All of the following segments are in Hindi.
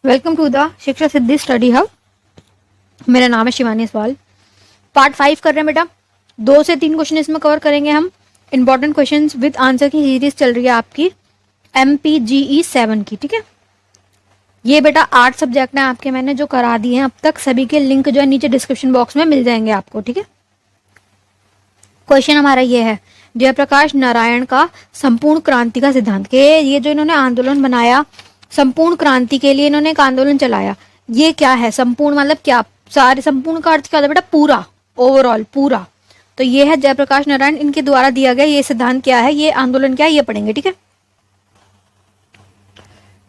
वेलकम टू द शिक्षा सिद्धि स्टडी हब। मेरा नाम है शिवानी सवाल। पार्ट 5 कर रहे हैं बेटा। 2 से 3 क्वेश्चन इसमें कवर करेंगे हम। इंपॉर्टेंट क्वेश्चंस विद आंसर की सीरीज चल रही है आपकी MPGE 7 की। ठीक है, ये बेटा 8 सब्जेक्ट हैं आपके, मैंने जो करा दिए हैं अब तक, सभी के लिंक जो है नीचे डिस्क्रिप्शन बॉक्स में मिल जाएंगे आपको। ठीक है, क्वेश्चन हमारा ये है, जयप्रकाश नारायण का संपूर्ण क्रांति का सिद्धांत। के ये जो इन्होंने आंदोलन बनाया संपूर्ण क्रांति के लिए, इन्होंने एक आंदोलन चलाया, ये क्या है? संपूर्ण मतलब क्या? सारे संपूर्ण का अर्थ क्या होता है बेटा? पूरा, ओवरऑल, पूरा। तो ये है जयप्रकाश नारायण, इनके द्वारा दिया गया ये सिद्धांत क्या है, ये आंदोलन क्या है, ये पढ़ेंगे। ठीक है,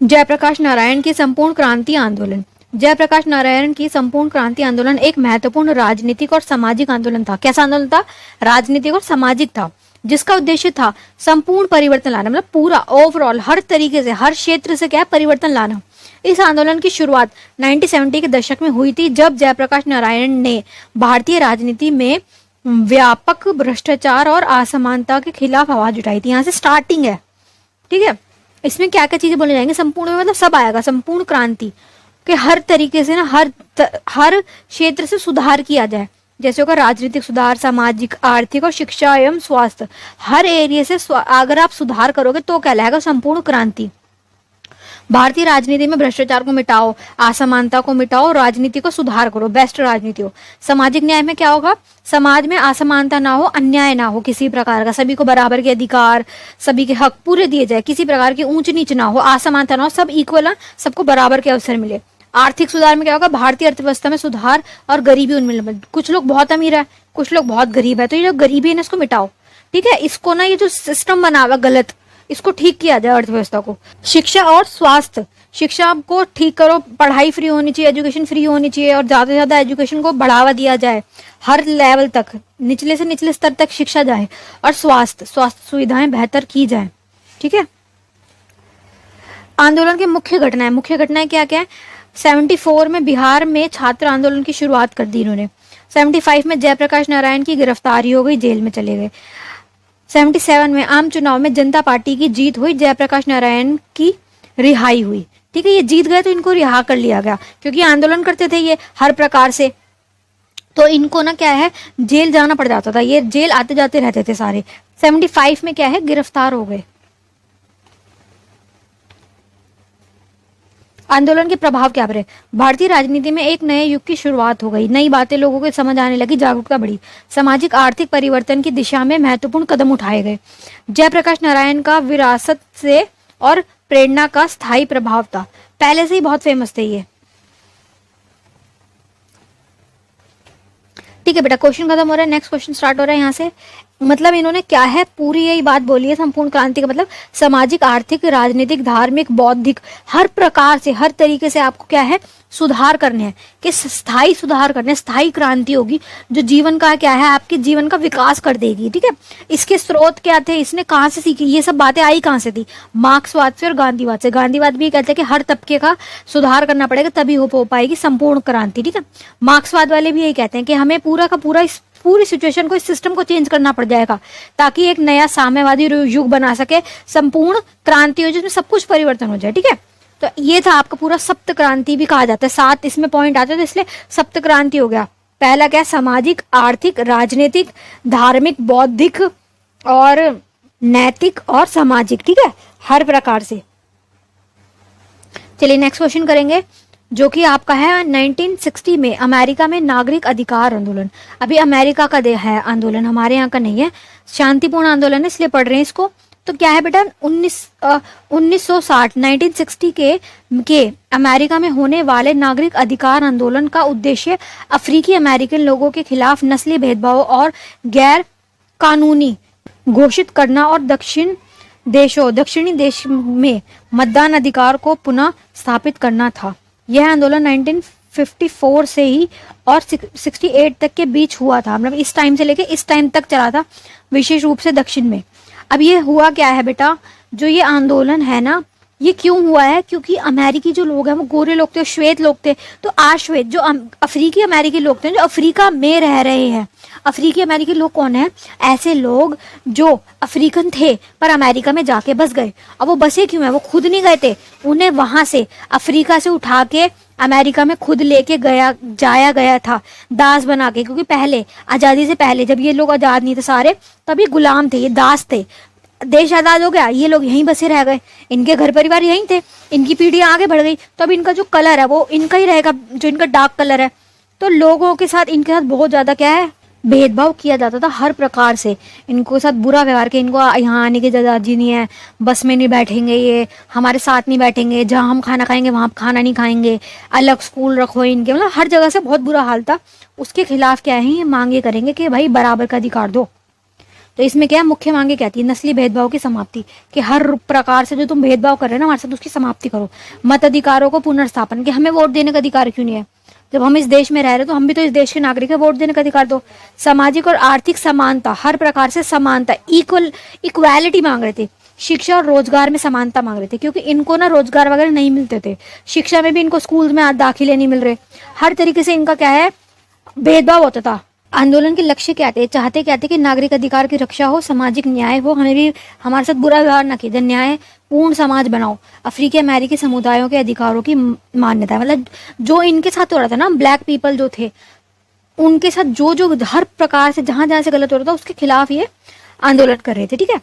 जयप्रकाश नारायण की संपूर्ण क्रांति आंदोलन। जयप्रकाश नारायण की संपूर्ण क्रांति आंदोलन एक महत्वपूर्ण राजनीतिक और सामाजिक आंदोलन था। कैसा आंदोलन था? राजनीतिक और सामाजिक था, जिसका उद्देश्य था संपूर्ण परिवर्तन लाना, मतलब पूरा, ओवरऑल, हर तरीके से, हर क्षेत्र से क्या है, परिवर्तन लाना। इस आंदोलन की शुरुआत 1970 के दशक में हुई थी, जब जयप्रकाश नारायण ने भारतीय राजनीति में व्यापक भ्रष्टाचार और असमानता के खिलाफ आवाज उठाई थी। यहाँ से स्टार्टिंग है। ठीक है, इसमें क्या क्या चीजें बोली जाएंगी? संपूर्ण मतलब सब आएगा। संपूर्ण क्रांति के हर तरीके से ना, हर क्षेत्र से सुधार किया जाए, जैसे होगा राजनीतिक सुधार, सामाजिक, आर्थिक और शिक्षा एवं स्वास्थ्य, हर एरिया से अगर आप सुधार करोगे तो कहलाएगा संपूर्ण क्रांति। भारतीय राजनीति में भ्रष्टाचार को मिटाओ, असमानता को मिटाओ, राजनीति को सुधार करो, बेस्ट राजनीति हो। सामाजिक न्याय में क्या होगा? समाज में असमानता ना हो, अन्याय ना हो किसी प्रकार का, सभी को बराबर के अधिकार, सभी के हक पूरे दिए जाए, किसी प्रकार की ऊंच नीच ना हो, असमानता ना हो, सब इक्वल है, सबको बराबर के अवसर मिले। आर्थिक सुधार में क्या होगा? भारतीय अर्थव्यवस्था में सुधार और गरीबी उन्मूलन। कुछ लोग बहुत अमीर है, कुछ लोग बहुत गरीब है, तो ये जो गरीबी है ना, इसको मिटाओ। ठीक है, इसको ना, ये जो सिस्टम बना हुआ गलत, इसको ठीक किया जाए, अर्थव्यवस्था को। शिक्षा और स्वास्थ्य, शिक्षा को ठीक करो, पढ़ाई फ्री होनी चाहिए, एजुकेशन फ्री होनी चाहिए, और ज्यादा से ज्यादा एजुकेशन को बढ़ावा दिया जाए, हर लेवल तक, निचले से निचले स्तर तक शिक्षा जाए, और स्वास्थ्य सुविधाएं बेहतर की जाए। ठीक है, आंदोलन के मुख्य घटनाएं क्या क्या है? 74 में बिहार में छात्र आंदोलन की शुरुआत कर दी इन्होंने। 75 में जयप्रकाश नारायण की गिरफ्तारी हो गई, जेल में चले गए। 77 में आम चुनाव में जनता पार्टी की जीत हुई, जयप्रकाश नारायण की रिहाई हुई। ठीक है, ये जीत गए तो इनको रिहा कर लिया गया, क्योंकि आंदोलन करते थे ये हर प्रकार से, तो इनको ना क्या है, जेल जाना पड़ जाता था, ये जेल आते जाते रहते थे सारे। 75 में क्या है, गिरफ्तार हो गए। आंदोलन के प्रभाव क्या पड़े? भारतीय राजनीति में एक नए युग की शुरुआत हो गई, नई बातें लोगों को समझ आने लगी, जागरूकता बढ़ी, सामाजिक आर्थिक परिवर्तन की दिशा में महत्वपूर्ण कदम उठाए गए। जयप्रकाश नारायण का विरासत से और प्रेरणा का स्थायी प्रभाव था, पहले से ही बहुत फेमस थे ये। ठीक है बेटा, क्वेश्चन खत्म हो रहा है, नेक्स्ट क्वेश्चन स्टार्ट हो रहा है यहाँ से। मतलब इन्होंने क्या है, पूरी यही बात बोली है, संपूर्ण क्रांति का मतलब सामाजिक, आर्थिक, राजनीतिक, धार्मिक, बौद्धिक, हर प्रकार से, हर तरीके से आपको क्या है, सुधार करने हैं, कि स्थायी सुधार करने, स्थायी क्रांति होगी जो जीवन का क्या है, आपके जीवन का विकास कर देगी। ठीक है, इसके स्रोत क्या थे, इसने कहाँ से सीखी, ये सब बातें आई कहाँ से थी? मार्क्सवाद से और गांधीवाद से। गांधीवाद भी कहते हैं कि हर तबके का सुधार करना पड़ेगा, तभी हो पाएगी संपूर्ण क्रांति। ठीक है, मार्क्सवाद वाले भी यही कहते हैं कि हमें पूरा का पूरा इस पूरी सिचुएशन को, इस सिस्टम को चेंज करना पड़ जाएगा, ताकि एक नया साम्यवादी युग बना सके, संपूर्ण क्रांति हो जिसमें सब कुछ परिवर्तन हो जाए। ठीक है, तो ये था आपका पूरा सप्त क्रांति भी कहा जाता है, 7 इसमें पॉइंट आते हैं, तो इसलिए सप्त क्रांति हो गया। पहला क्या? सामाजिक, आर्थिक, राजनीतिक, धार्मिक, बौद्धिक और नैतिक और सामाजिक। ठीक है, हर प्रकार से। चलिए नेक्स्ट क्वेश्चन करेंगे, जो कि आपका है 1960 में अमेरिका में नागरिक अधिकार आंदोलन। अभी अमेरिका का है आंदोलन, हमारे यहाँ का नहीं है, शांतिपूर्ण आंदोलन है, इसलिए पढ़ रहे हैं इसको। तो क्या है बेटा, 1960 के अमेरिका में होने वाले नागरिक अधिकार आंदोलन का उद्देश्य अफ्रीकी अमेरिकन लोगों के खिलाफ नस्ली भेदभाव और गैर कानूनी घोषित करना, और दक्षिणी देश में मतदान अधिकार को पुनः स्थापित करना था। यह आंदोलन 1954 से ही और 68 तक के बीच हुआ था, मतलब इस टाइम से लेके इस टाइम तक चला था, विशेष रूप से दक्षिण में। अब ये हुआ क्या है बेटा, जो ये आंदोलन है ना, ये क्यों हुआ है? क्योंकि अमेरिकी जो लोग हैं वो गोरे लोग थे, श्वेत लोग थे। तो आश्वेत जो अफ्रीकी अमेरिकी लोग थे जो अफ्रीका में रह रहे हैं। अफ्रीकी अमेरिकी लोग कौन है? ऐसे लोग जो अफ्रीकन थे पर अमेरिका में जाके बस गए। अब वो बसे क्यों है? वो खुद नहीं गए थे, उन्हें वहां से अफ्रीका से उठा के अमेरिका में खुद लेके जाया गया था दास बना के। क्योंकि पहले आजादी से पहले जब ये लोग आजाद नहीं थे सारे, तभी गुलाम थे, ये दास थे। देश आजाद हो गया, ये लोग यहीं बसे रह गए, इनके घर परिवार यहीं थे, इनकी पीढ़ियां आगे बढ़ गई, तो अब इनका जो कलर है वो इनका ही रहेगा, जो इनका डार्क कलर है। तो लोगों के साथ इनके साथ बहुत ज्यादा क्या है, भेदभाव किया जाता था हर प्रकार से। इनको साथ बुरा व्यवहार के, इनको यहाँ आने की इजाजत नहीं है, बस में नहीं बैठेंगे, ये हमारे साथ नहीं बैठेंगे, जहाँ हम खाना खाएंगे वहाँ खाना नहीं खाएंगे, अलग स्कूल रखो इनके, मतलब हर जगह से बहुत बुरा हाल था। उसके खिलाफ क्या है, ये मांगे करेंगे कि भाई बराबर का अधिकार दो। तो इसमें क्या मुख्य मांगे क्या थी? नस्ली भेदभाव की समाप्ति, कि हर प्रकार से जो तुम भेदभाव कर रहे हो ना हमारे साथ, उसकी समाप्ति करो। मत अधिकारों को पुनर्स्थापन, कि हमें वोट देने का अधिकार क्यों नहीं है? जब हम इस देश में रह रहे तो हम भी तो इस देश के नागरिक है, वोट देने का अधिकार दो। सामाजिक और आर्थिक समानता, हर प्रकार से समानता, इक्वालिटी मांग रहे थे। शिक्षा और रोजगार में समानता मांग रहे थे, क्योंकि इनको ना रोजगार वगैरह नहीं मिलते थे, शिक्षा में भी इनको स्कूल में दाखिले नहीं मिल रहे, हर तरीके से इनका क्या है, भेदभाव होता था। आंदोलन के लक्ष्य क्या थे? चाहते क्या थे कि नागरिक अधिकार की रक्षा हो, सामाजिक न्याय हो, हमें भी हमारे साथ बुरा व्यवहार न किया, न्याय पूर्ण समाज बनाओ, अफ्रीकी अमेरिकी समुदायों के अधिकारों की मान्यता। मतलब जो इनके साथ हो रहा था ना, ब्लैक पीपल जो थे उनके साथ जो जो हर प्रकार से जहां जहां से गलत हो रहा था उसके खिलाफ ये आंदोलन कर रहे थे। ठीक है,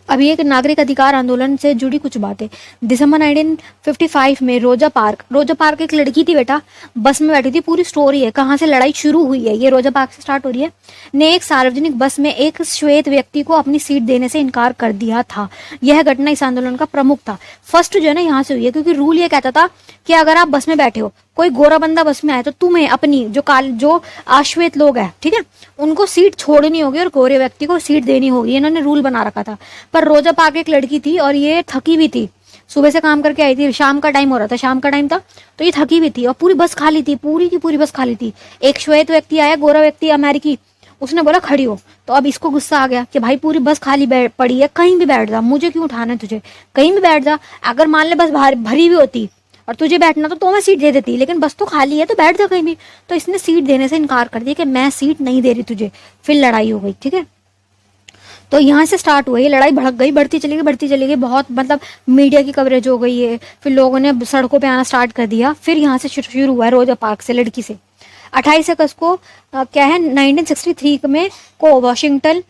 अभी एक नागरिक अधिकार आंदोलन से जुड़ी कुछ बातें। दिसंबर 1955 में रोजा पार्क एक लड़की थी बेटा, बस में बैठी थी, पूरी स्टोरी है कहाँ से लड़ाई शुरू हुई है, ये रोजा पार्क से स्टार्ट हो रही है। ने एक सार्वजनिक बस में एक श्वेत व्यक्ति को अपनी सीट देने से इनकार कर दिया था। यह घटना इस आंदोलन का प्रमुख था। फर्स्ट जो है ना यहाँ से हुई है, क्योंकि रूल ये कहता था कि अगर आप बस में बैठे हो, कोई गोरा बंदा बस में आए, तो तुम्हें अपनी जो आश्वेत लोग हैं, ठीक है, उनको सीट छोड़नी होगी और गोरे व्यक्ति को सीट देनी होगी। इन्होंने रूल बना रखा था। पर रोजा पार्क एक लड़की थी और ये थकी भी थी, सुबह से काम करके आई थी, शाम का टाइम हो रहा था, शाम का टाइम था, तो ये थकी भी थी और पूरी बस खाली थी, पूरी की पूरी बस खाली थी। एक श्वेत व्यक्ति आया, गोरा व्यक्ति अमेरिकी, उसने बोला खड़ी हो। तो अब इसको गुस्सा आ गया कि भाई पूरी बस खाली पड़ी है, कहीं भी बैठ जा, मुझे क्यों उठाना है तुझे, कहीं भी बैठ जा। अगर मान ले बस भरी हुई होती और तुझे बैठना तो मैं सीट दे देती, लेकिन बस तो खाली है तो बैठ जा कहीं भी। तो इसने सीट देने से इनकार कर दिया कि मैं सीट नहीं दे रही तुझे। फिर लड़ाई हो गई। ठीक है, तो यहाँ से स्टार्ट हुई लड़ाई, भड़क गई, बढ़ती चली गई, बहुत मतलब मीडिया की कवरेज हो गई है, फिर लोगों ने सड़कों पे आना स्टार्ट कर दिया। फिर यहाँ से शुरू हुआ है रोजा पार्क से, लड़की से। 28 अगस्त को क्या है 1963 में को वाशिंगटन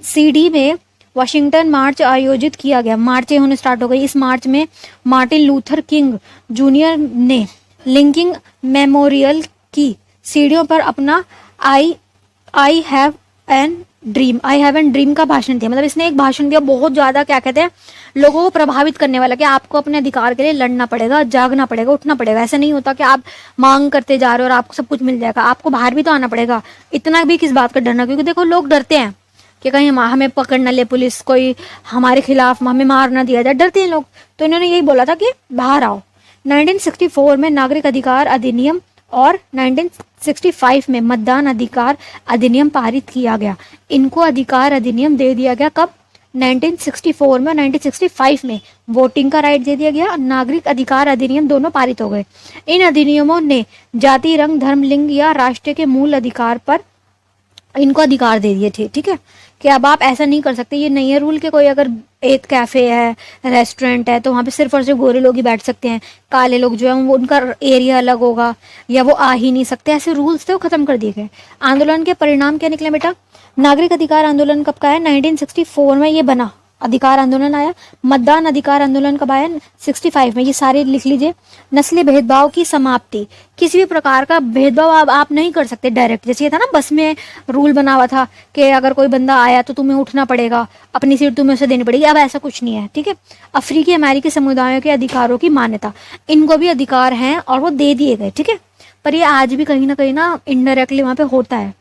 सीडी में वाशिंगटन मार्च आयोजित किया गया। मार्चें होने स्टार्ट हो गई। इस मार्च में मार्टिन लूथर किंग जूनियर ने लिंकिंग मेमोरियल की सीढ़ियों पर अपना आई हैव एन ड्रीम का भाषण दिया। मतलब इसने एक भाषण दिया बहुत ज्यादा, क्या कहते हैं, लोगों को प्रभावित करने वाला, कि आपको अपने अधिकार के लिए लड़ना पड़ेगा, जागना पड़ेगा, उठना पड़ेगा। ऐसा नहीं होता कि आप मांग करते जा रहे हो और आपको सब कुछ मिल जाएगा, आपको बाहर भी तो आना पड़ेगा। इतना भी किस बात का डरना, क्योंकि देखो लोग डरते हैं कि कहीं हमें पकड़ न ले पुलिस, कोई हमारे खिलाफ हमें मार ना दिया जाए, डरते हैं लोग। तो इन्होंने यही बोला था कि बाहर आओ। 1964 में नागरिक अधिकार अधिनियम और 1965 में मतदान अधिकार अधिनियम पारित किया गया। इनको अधिकार अधिनियम दे दिया गया कब? 1964 में और 1965 में वोटिंग का राइट दे दिया गया। नागरिक अधिकार अधिनियम दोनों पारित हो गए। इन अधिनियमों ने जाति, रंग, धर्म, लिंग या राष्ट्र के मूल अधिकार पर इनको अधिकार दे दिए थे। ठीक है, कि अब आप ऐसा नहीं कर सकते, ये नहीं है रूल के कोई अगर एक कैफे है, रेस्टोरेंट है, तो वहाँ पे सिर्फ और सिर्फ गोरे लोग ही बैठ सकते हैं, काले लोग जो है वो उनका एरिया अलग होगा या वो आ ही नहीं सकते, ऐसे रूल्स थे वो खत्म कर दिए गए। आंदोलन के परिणाम क्या निकले बेटा? नागरिक अधिकार आंदोलन कब का है? 1964 में ये बना, अधिकार आंदोलन आया। मतदान अधिकार आंदोलन कब आया? 65 में। ये सारे लिख लीजिए। नस्ली भेदभाव की समाप्ति, किसी भी प्रकार का भेदभाव आप नहीं कर सकते डायरेक्ट। जैसे ये था ना बस में रूल बना हुआ था कि अगर कोई बंदा आया तो तुम्हें उठना पड़ेगा, अपनी सीट तुम्हें उसे देनी पड़ेगी, अब ऐसा कुछ नहीं है। ठीक है, अफ्रीकी अमेरिकी समुदायों के अधिकारों की मान्यता, इनको भी अधिकार हैं और वो दे दिए गए। ठीक है, पर ये आज भी कहीं ना इनडायरेक्टली वहाँ पे होता है।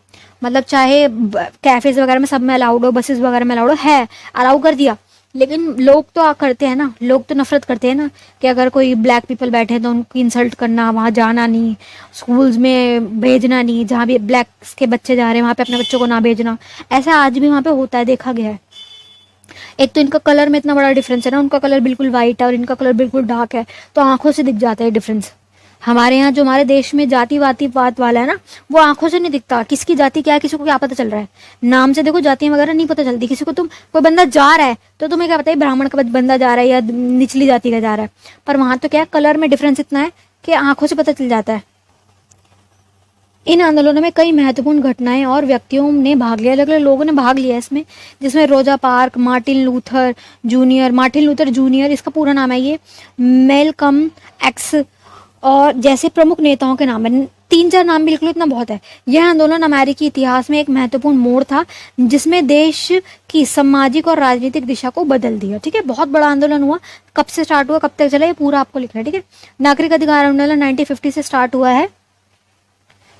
मतलब चाहे कैफेज वगैरह में सब में अलाउड हो, बसेस वगैरह में अलाउड हो, है अलाउ कर दिया, लेकिन लोग तो करते हैं ना, लोग तो नफरत करते हैं ना कि अगर कोई ब्लैक पीपल बैठे तो उनको इंसल्ट करना, वहाँ जाना नहीं, स्कूल्स में भेजना नहीं, जहाँ भी ब्लैक के बच्चे जा रहे हैं वहाँ पे अपने बच्चों को ना भेजना। ऐसा आज भी वहाँ पे होता है, देखा गया है। एक तो इनका कलर में इतना बड़ा डिफरेंस है ना, उनका कलर बिल्कुल वाइट है और इनका कलर बिल्कुल डार्क है, तो आंखों से दिख जाता है डिफरेंस। हमारे यहाँ जो हमारे देश में जाति वाती बात वाला है ना, वो आंखों से नहीं दिखता, किसकी जाति क्या है किसी को क्या पता चल रहा है। नाम से देखो जातियां वगैरह नहीं पता चलती किसी को। तुम कोई बंदा जा रहा है तो तुम्हें क्या पता है ब्राह्मण का बंदा जा रहा है या निचली जाति का जा रहा है, पर वहां तो क्या कलर में डिफरेंस इतना है कि आंखों से पता चल जाता है। इन आंदोलनों में कई महत्वपूर्ण घटनाएं और व्यक्तियों ने भाग लिया, अलग अलग लोगों ने भाग लिया इसमें, जिसमें रोजा पार्क, मार्टिन लूथर जूनियर इसका पूरा नाम है ये, मेलकम एक्स और जैसे प्रमुख नेताओं के नाम है। 3-4 नाम भी लिख लो, इतना बहुत है। यह आंदोलन अमेरिकी इतिहास में एक महत्वपूर्ण मोड़ था जिसमें देश की सामाजिक और राजनीतिक दिशा को बदल दिया। ठीक है, बहुत बड़ा आंदोलन हुआ। कब से स्टार्ट हुआ, कब तक चला, ये पूरा आपको लिखना है। ठीक है, नागरिक अधिकार आंदोलन 1950 से स्टार्ट हुआ है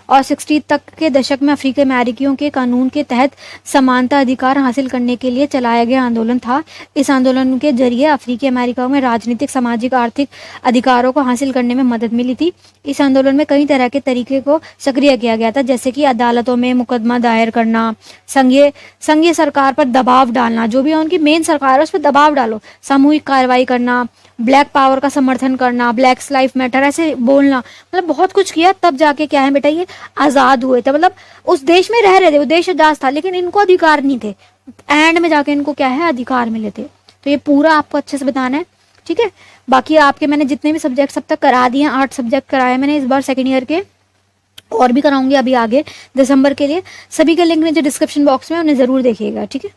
और 60 तक के दशक में अफ्रीकी अमेरिकियों के कानून के तहत समानता अधिकार हासिल करने के लिए चलाया गया आंदोलन था। इस आंदोलन के जरिए अफ्रीकी अमेरिका में राजनीतिक, सामाजिक, आर्थिक अधिकारों को हासिल करने में मदद मिली थी। इस आंदोलन में कई तरह के तरीके को सक्रिय किया गया था, जैसे कि अदालतों में मुकदमा दायर करना, संघीय सरकार पर दबाव डालना, जो भी उनकी मेन सरकार है उस पर दबाव डालो, सामूहिक कार्रवाई करना, ब्लैक पावर का समर्थन करना, ब्लैक लाइफ मैटर ऐसे बोलना, मतलब बहुत कुछ किया। तब जाके क्या है बेटा, ये आजाद हुए थे। मतलब उस देश में रह रहे थे, वो देश आजाद था, लेकिन इनको अधिकार नहीं थे। एंड में जाके इनको क्या है, अधिकार मिले थे। तो ये पूरा आपको अच्छे से बताना है। ठीक है, बाकी आपके मैंने जितने भी सब्जेक्ट सब तक करा दिए, 8 सब्जेक्ट कराए मैंने इस बार सेकेंड ईयर के, और भी कराऊंगी अभी आगे दिसंबर के लिए। सभी के लिंक नीचे डिस्क्रिप्शन बॉक्स में, उन्हें जरूर देखिएगा। ठीक है।